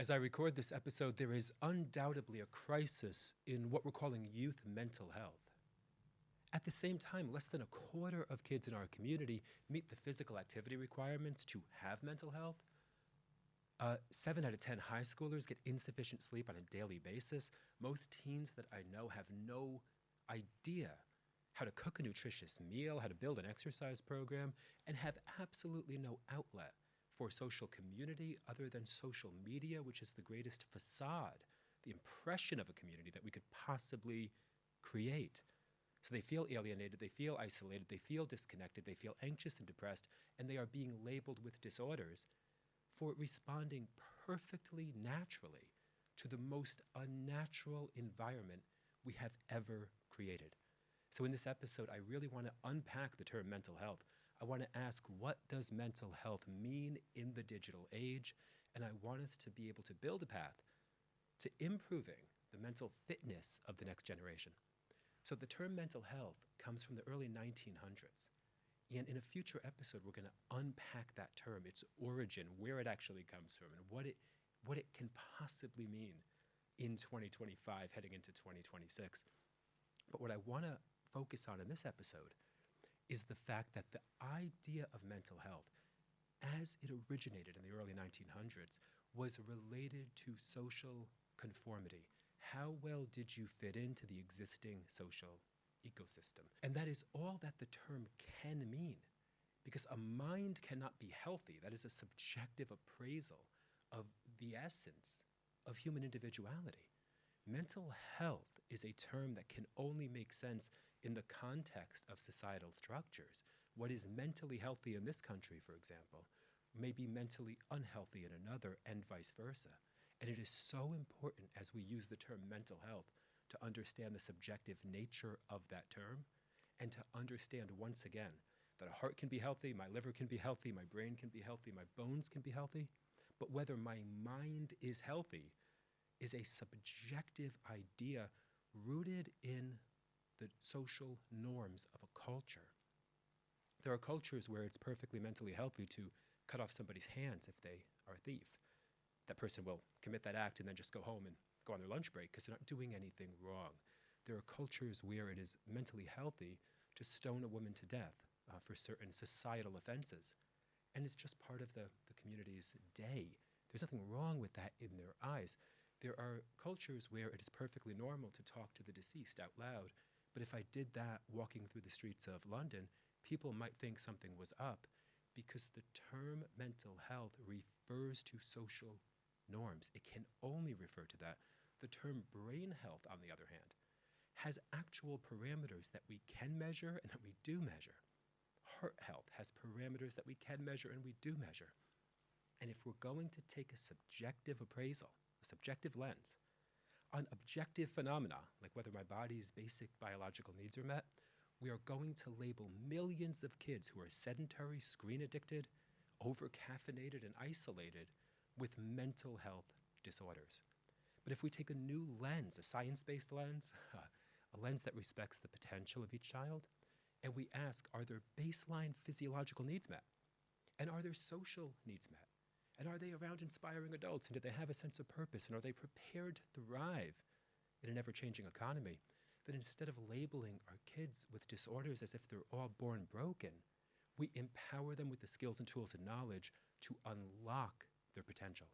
As I record this episode, there is undoubtedly a crisis in what we're calling youth mental health. At the same time, less than a quarter of kids in our community meet the physical activity requirements to have mental health. 7 out of 10 high schoolers get insufficient sleep on a daily basis. Most teens that I know have no idea how to cook a nutritious meal, how to build an exercise program, and have absolutely no outlet for social community other than social media, which is the greatest facade, the impression of a community that we could possibly create. So they feel alienated, they feel isolated, they feel disconnected, they feel anxious and depressed, and they are being labeled with disorders for responding perfectly naturally to the most unnatural environment we have ever created. So in this episode, I really want to unpack the term mental health. I want to ask, what does mental health mean in the digital age? And I want us to be able to build a path to improving the mental fitness of the next generation. So the term mental health comes from the early 1900s. And in a future episode, we're going to unpack that term, its origin, where it actually comes from, and what it can possibly mean in 2025, heading into 2026. But what I want to focus on in this episode is the fact that the idea of mental health, as it originated in the early 1900s, was related to social conformity. How well did you fit into the existing social ecosystem? And that is all that the term can mean, because a mind cannot be healthy. That is a subjective appraisal of the essence of human individuality. Mental health is a term that can only make sense in the context of societal structures. What is mentally healthy in this country, for example, may be mentally unhealthy in another, and vice versa. And it is so important as we use the term mental health to understand the subjective nature of that term, and to understand once again that a heart can be healthy, my liver can be healthy, my brain can be healthy, my bones can be healthy, but whether my mind is healthy is a subjective idea rooted in the social norms of a culture. There are cultures where it's perfectly mentally healthy to cut off somebody's hands if they are a thief. That person will commit that act and then just go home and go on their lunch break because they're not doing anything wrong. There are cultures where it is mentally healthy to stone a woman to death for certain societal offenses. And it's just part of the community's day. There's nothing wrong with that in their eyes. There are cultures where it is perfectly normal to talk to the deceased out loud, but if I did that walking through the streets of London, people might think something was up, because the term mental health refers to social norms. It can only refer to that. The term brain health, on the other hand, has actual parameters that we can measure and that we do measure. Heart health has parameters that we can measure and we do measure. And if we're going to take a subjective appraisal, a subjective lens, on objective phenomena, like whether my body's basic biological needs are met, we are going to label millions of kids who are sedentary, screen addicted, over-caffeinated, and isolated with mental health disorders. But if we take a new lens, a science-based lens, a lens that respects the potential of each child, and we ask, are their baseline physiological needs met? And are their social needs met? And are they around inspiring adults? And do they have a sense of purpose? And are they prepared to thrive in an ever-changing economy? Then instead of labeling our kids with disorders as if they're all born broken, we empower them with the skills and tools and knowledge to unlock their potential.